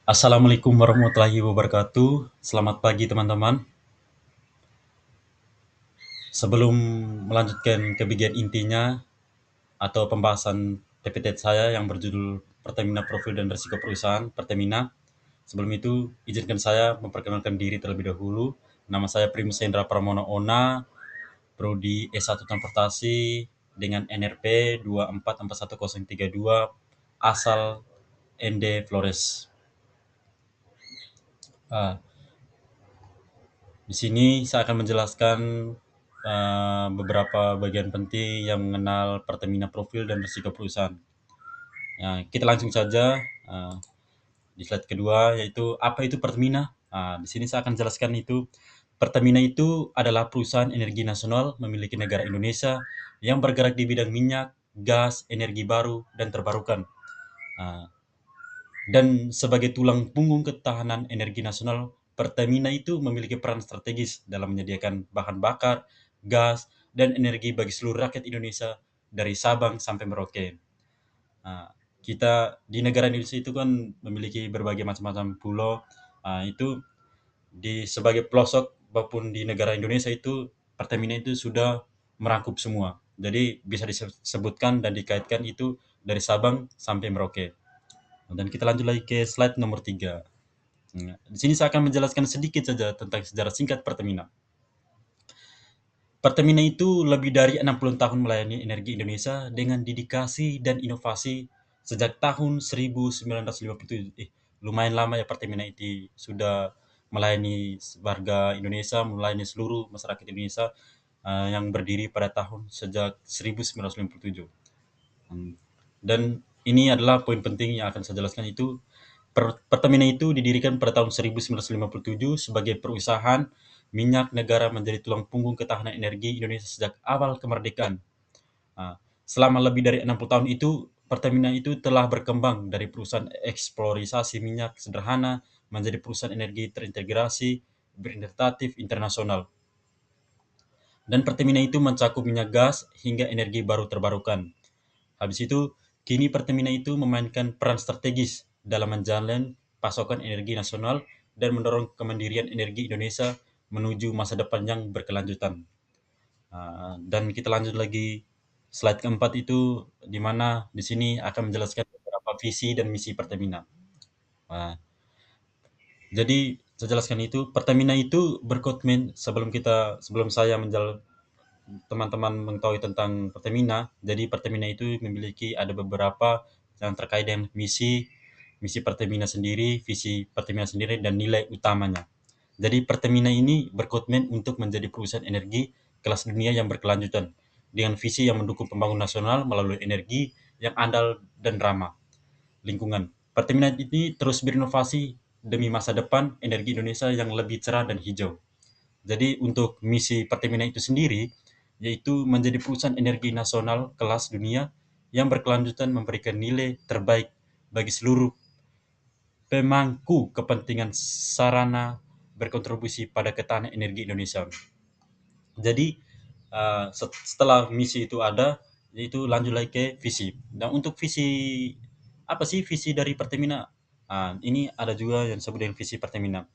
Assalamualaikum warahmatullahi wabarakatuh. Selamat pagi teman-teman. Sebelum melanjutkan ke bagian intinya atau pembahasan PPT saya yang berjudul Pertamina Profil dan Risiko Perusahaan Pertamina, sebelum itu izinkan saya memperkenalkan diri terlebih dahulu. Nama saya Primus Hendra Pramono Ona, Prodi S1 Transportasi dengan NRP 2441032, asal ND Flores. Ah, Di sini saya akan menjelaskan beberapa bagian penting yang mengenal Pertamina Profil dan Risiko Perusahaan. Kita langsung saja di slide kedua, yaitu apa itu Pertamina. Di sini saya akan jelaskan itu. Pertamina itu adalah perusahaan energi nasional memiliki negara Indonesia yang bergerak di bidang minyak, gas, energi baru, dan terbarukan. Ah, dan sebagai tulang punggung ketahanan energi nasional, Pertamina itu memiliki peran strategis dalam menyediakan bahan bakar, gas, dan energi bagi seluruh rakyat Indonesia dari Sabang sampai Merauke. Nah, kita di negara Indonesia itu kan memiliki berbagai macam-macam pulau. Itu di sebagai pelosok maupun di negara Indonesia itu Pertamina itu sudah merangkup semua. Jadi bisa disebutkan dan dikaitkan itu dari Sabang sampai Merauke. Dan kita lanjut lagi ke slide nomor 3. Di sini saya akan menjelaskan sedikit saja tentang sejarah singkat Pertamina. Pertamina itu lebih dari 60 tahun melayani energi Indonesia dengan dedikasi dan inovasi sejak tahun 1957. Lumayan lama ya Pertamina itu sudah melayani warga Indonesia, melayani seluruh masyarakat Indonesia yang berdiri pada tahun sejak 1957. Dan ini adalah poin penting yang akan saya jelaskan itu. Pertamina itu didirikan pada tahun 1957 sebagai perusahaan minyak negara menjadi tulang punggung ketahanan energi Indonesia sejak awal kemerdekaan. Selama lebih dari 60 tahun itu, Pertamina itu telah berkembang dari perusahaan eksplorisasi minyak sederhana menjadi perusahaan energi terintegrasi, berintegratif internasional. Dan Pertamina itu mencakup minyak gas hingga energi baru terbarukan. Habis itu, kini Pertamina itu memainkan peran strategis dalam menjalin pasokan energi nasional dan mendorong kemandirian energi Indonesia menuju masa depan yang berkelanjutan. Dan kita lanjut lagi slide keempat itu di mana di sini akan menjelaskan beberapa visi dan misi Pertamina. Ah, jadi saya jelaskan itu Pertamina itu berkomitmen sebelum saya teman-teman mengetahui tentang Pertamina, jadi Pertamina itu memiliki ada beberapa yang terkait dengan misi Pertamina sendiri, visi Pertamina sendiri, dan nilai utamanya. Jadi Pertamina ini berkomitmen untuk menjadi perusahaan energi kelas dunia yang berkelanjutan dengan visi yang mendukung pembangunan nasional melalui energi yang andal dan ramah lingkungan. Pertamina ini terus berinovasi demi masa depan energi Indonesia yang lebih cerah dan hijau. Jadi untuk misi Pertamina itu sendiri, yaitu menjadi perusahaan energi nasional kelas dunia yang berkelanjutan memberikan nilai terbaik bagi seluruh pemangku kepentingan sarana berkontribusi pada ketahanan energi Indonesia. Jadi setelah misi itu ada, yaitu lanjut lagi ke visi. Dan untuk visi apa sih visi dari Pertamina? Ini ada juga yang disebut dengan visi Pertamina.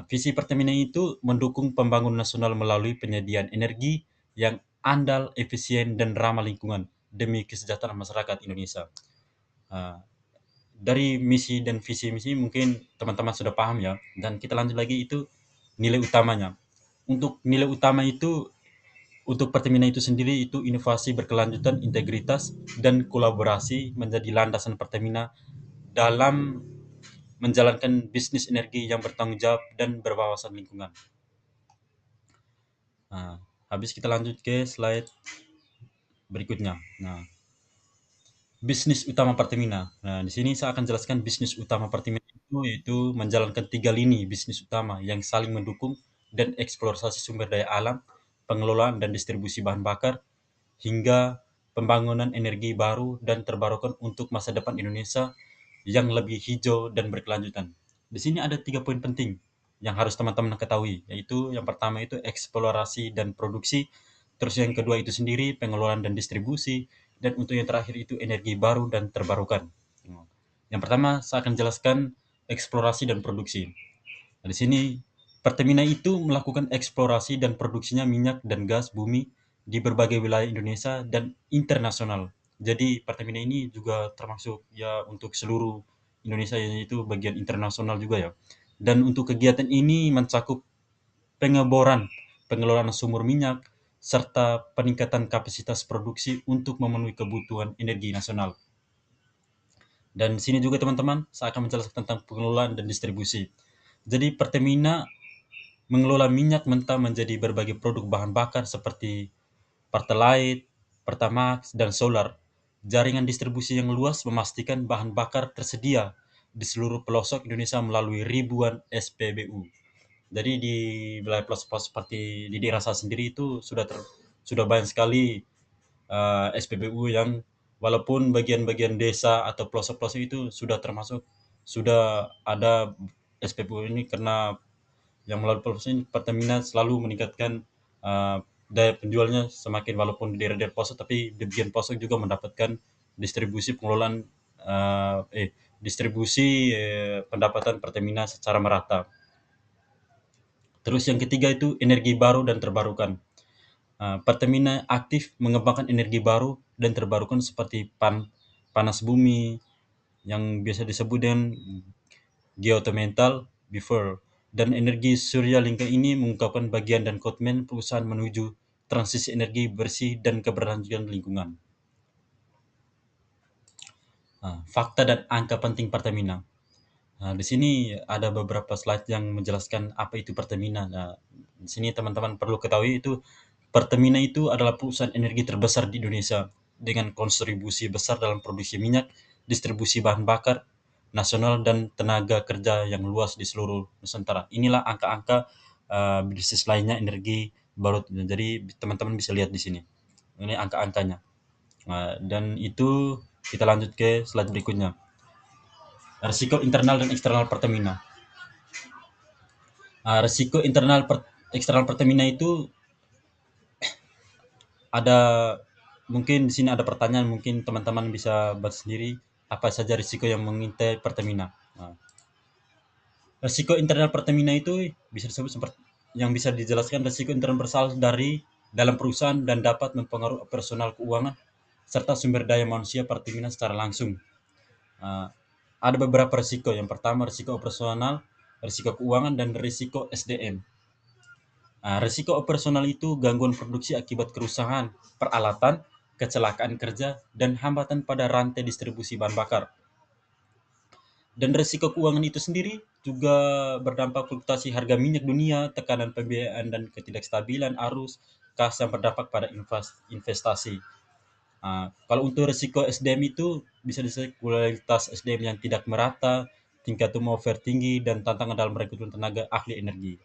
Visi Pertamina itu mendukung pembangunan nasional melalui penyediaan energi yang andal, efisien, dan ramah lingkungan demi kesejahteraan masyarakat Indonesia. Ah, dari misi dan visi misi mungkin teman-teman sudah paham ya. Dan kita lanjut lagi itu nilai utamanya. Untuk nilai utama itu untuk Pertamina itu sendiri itu inovasi berkelanjutan, integritas, dan kolaborasi menjadi landasan Pertamina dalam menjalankan bisnis energi yang bertanggung jawab dan berwawasan lingkungan. Nah, habis kita lanjut ke slide berikutnya. Nah, bisnis utama Pertamina. Nah, di sini saya akan jelaskan bisnis utama Pertamina itu yaitu menjalankan 3 lini bisnis utama yang saling mendukung dan eksplorasi sumber daya alam, pengelolaan dan distribusi bahan bakar, hingga pembangunan energi baru dan terbarukan untuk masa depan Indonesia yang lebih hijau dan berkelanjutan. Di sini ada 3 poin penting yang harus teman-teman ketahui, yaitu yang pertama itu eksplorasi dan produksi, terus yang kedua itu sendiri pengelolaan dan distribusi, dan untuk yang terakhir itu energi baru dan terbarukan. Yang pertama saya akan jelaskan eksplorasi dan produksi. Nah, di sini Pertamina itu melakukan eksplorasi dan produksinya minyak dan gas bumi di berbagai wilayah Indonesia dan internasional. Jadi Pertamina ini juga termasuk ya untuk seluruh Indonesia, yaitu bagian internasional juga ya. Dan untuk kegiatan ini mencakup pengeboran, pengelolaan sumur minyak, serta peningkatan kapasitas produksi untuk memenuhi kebutuhan energi nasional. Dan di sini juga teman-teman, saya akan menjelaskan tentang pengelolaan dan distribusi. Jadi Pertamina mengelola minyak mentah menjadi berbagai produk bahan bakar seperti Pertalite, Pertamax, dan solar. Jaringan distribusi yang luas memastikan bahan bakar tersedia di seluruh pelosok Indonesia melalui ribuan SPBU. Jadi di wilayah pelosok seperti di daerah saya sendiri itu sudah banyak sekali SPBU yang walaupun bagian-bagian desa atau pelosok-pelosok itu sudah ada SPBU ini, karena yang melalui pelosok ini Pertamina selalu meningkatkan daya penjualnya semakin, walaupun di daerah-daerah pelosok, tapi di bagian pelosok juga mendapatkan distribusi pengelolaan distribusi pendapatan Pertamina secara merata. Terus yang ketiga itu energi baru dan terbarukan. Pertamina aktif mengembangkan energi baru dan terbarukan seperti panas bumi yang biasa disebut dengan geothermal before, dan energi surya lingkar ini mengungkapkan bagian dan komitmen perusahaan menuju transisi energi bersih dan keberlanjutan lingkungan. Fakta dan angka penting Pertamina. Di sini ada beberapa slide yang menjelaskan apa itu Pertamina. Di sini teman-teman perlu ketahui itu Pertamina itu adalah perusahaan energi terbesar di Indonesia dengan kontribusi besar dalam produksi minyak, distribusi bahan bakar nasional, dan tenaga kerja yang luas di seluruh Nusantara. Inilah angka-angka bisnis lainnya energi baru. Jadi teman-teman bisa lihat di sini. Ini angka-angkanya. Dan itu kita lanjut ke slide berikutnya. Risiko internal dan eksternal Pertamina. Risiko eksternal Pertamina itu ada, mungkin di sini ada pertanyaan, mungkin teman-teman bisa buat sendiri apa saja risiko yang mengintai Pertamina. Risiko internal Pertamina itu bisa disebut seperti yang bisa dijelaskan risiko internal berasal dari dalam perusahaan dan dapat mempengaruhi operasional keuangan serta sumber daya manusia Pertamina secara langsung. Ada beberapa risiko. Yang pertama risiko operasional, risiko keuangan, dan risiko SDM. Risiko operasional itu gangguan produksi akibat kerusakan peralatan, kecelakaan kerja, dan hambatan pada rantai distribusi bahan bakar. Dan risiko keuangan itu sendiri juga berdampak fluktuasi harga minyak dunia, tekanan pembiayaan, dan ketidakstabilan arus kas yang berdampak pada investasi. Kalau untuk risiko SDM itu bisa disebut kualitas SDM yang tidak merata, tingkat turnover tinggi, dan tantangan dalam rekrutmen tenaga ahli energi.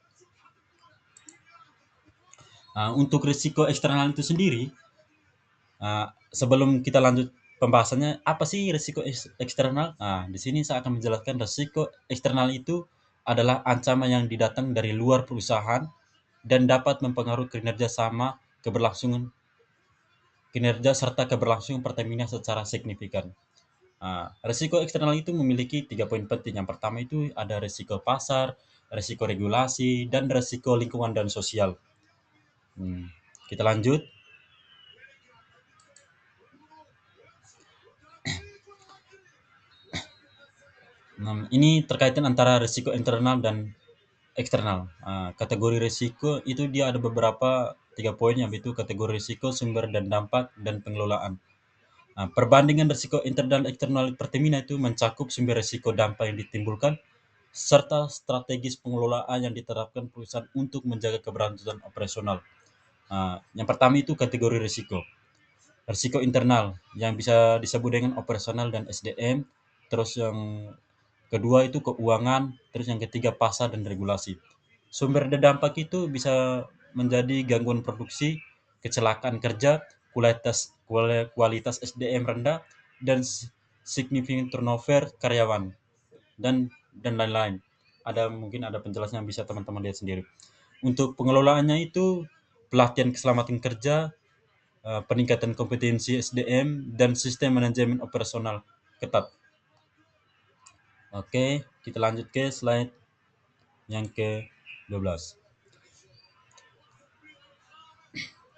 Untuk risiko eksternal itu sendiri, sebelum kita lanjut pembahasannya, apa sih risiko eksternal? Di sini saya akan menjelaskan risiko eksternal itu adalah ancaman yang didatang dari luar perusahaan dan dapat mempengaruhi kinerja serta keberlangsungan Pertamina secara signifikan. Risiko eksternal itu memiliki 3 poin penting. Yang pertama itu ada risiko pasar, risiko regulasi, dan risiko lingkungan dan sosial. Kita lanjut. Ini terkaitan antara risiko internal dan eksternal. Kategori risiko itu dia ada beberapa 3 poin, yaitu kategori risiko, sumber dan dampak, dan pengelolaan. Perbandingan risiko internal dan eksternal Pertamina itu mencakup sumber risiko, dampak yang ditimbulkan, serta strategis pengelolaan yang diterapkan perusahaan untuk menjaga keberlangsungan operasional. Yang pertama itu kategori risiko. Risiko internal yang bisa disebut dengan operasional dan SDM. Terus yang kedua itu keuangan. Terus yang ketiga pasar dan regulasi. Sumber dan dampak itu bisa menjadi gangguan produksi, kecelakaan kerja, kualitas SDM rendah, dan signifikan turnover karyawan, dan lain-lain. Mungkin ada penjelasan yang bisa teman-teman lihat sendiri. Untuk pengelolaannya itu pelatihan keselamatan kerja, peningkatan kompetensi SDM, dan sistem manajemen operasional ketat. Oke, Kita lanjut ke slide yang ke-12.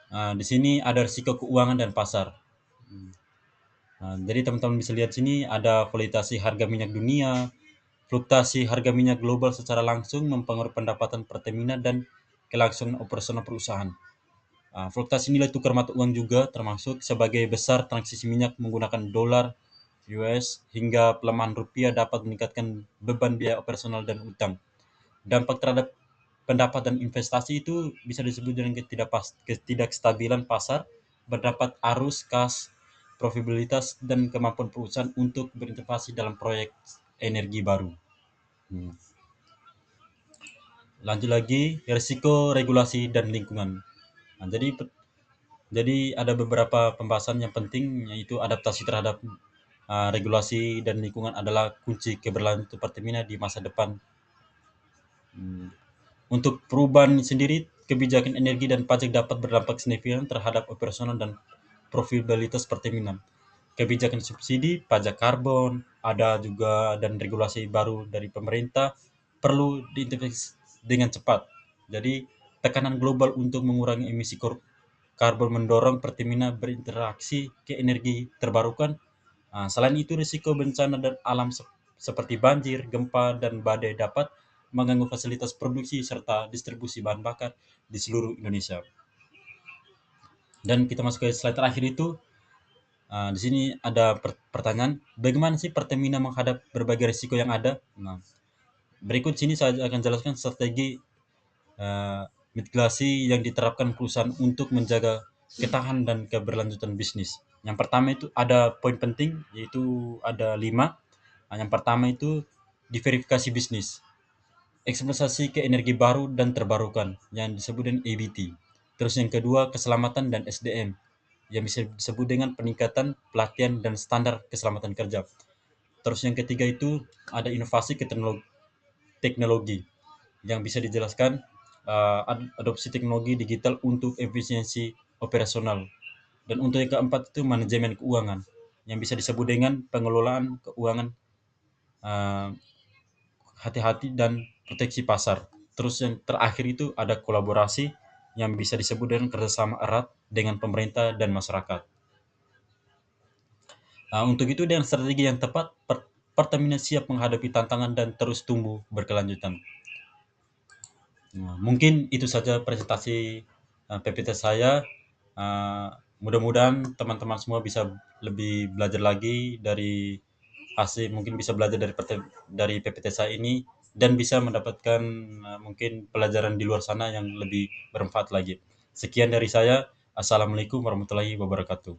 Di sini ada risiko keuangan dan pasar. Jadi teman-teman bisa lihat sini ada volatilasi harga minyak dunia, fluktuasi harga minyak global secara langsung mempengaruhi pendapatan Pertamina dan kelangsungan operasional perusahaan. Fluktuasi nilai tukar mata uang juga termasuk sebagai besar transaksi minyak menggunakan dolar US hingga pelemahan rupiah dapat meningkatkan beban biaya operasional dan utang. Dampak terhadap pendapatan investasi itu bisa disebut dengan ketidakstabilan pasar, berdapat arus kas, profitabilitas, dan kemampuan perusahaan untuk berinvestasi dalam proyek energi baru. Hmm. Lanjut lagi, risiko regulasi dan lingkungan. Jadi ada beberapa pembahasan yang penting, yaitu adaptasi terhadap regulasi dan lingkungan adalah kunci keberlanjutan Pertamina di masa depan. Hmm. Untuk perubahan sendiri, kebijakan energi dan pajak dapat berdampak signifikan terhadap operasional dan profitabilitas Pertamina. Kebijakan subsidi, pajak karbon, ada juga dan regulasi baru dari pemerintah perlu diintervensi dengan cepat. Jadi, tekanan global untuk mengurangi emisi karbon mendorong Pertamina berinteraksi ke energi terbarukan. Selain itu, risiko bencana dan alam seperti banjir, gempa, dan badai dapat mengganggu fasilitas produksi serta distribusi bahan bakar di seluruh Indonesia. Dan kita masuk ke slide terakhir itu. Di sini ada pertanyaan, bagaimana sih Pertamina menghadap berbagai risiko yang ada? Nah, berikut sini saya akan jelaskan strategi mitigasi yang diterapkan perusahaan untuk menjaga ketahanan dan keberlanjutan bisnis. Yang pertama itu ada poin penting, yaitu ada 5. Yang pertama itu diverifikasi bisnis, eksploitasi ke energi baru dan terbarukan yang disebut dengan EBT. Terus yang kedua, keselamatan dan SDM yang bisa disebut dengan peningkatan pelatihan dan standar keselamatan kerja. Terus yang ketiga itu ada inovasi ke teknologi yang bisa dijelaskan adopsi teknologi digital untuk efisiensi operasional. Dan untuk yang keempat itu manajemen keuangan yang bisa disebut dengan pengelolaan keuangan uh, hati-hati dan proteksi pasar. Terus yang terakhir itu ada kolaborasi yang bisa disebut dengan kerjasama erat dengan pemerintah dan masyarakat. Untuk itu dengan strategi yang tepat, Pertamina siap menghadapi tantangan dan terus tumbuh berkelanjutan. Mungkin itu saja presentasi PPT saya. Mudah-mudahan teman-teman semua bisa lebih belajar lagi dari hasil, mungkin bisa belajar dari PPT saya ini dan bisa mendapatkan mungkin pelajaran di luar sana yang lebih bermanfaat lagi. Sekian dari saya. Assalamualaikum warahmatullahi wabarakatuh.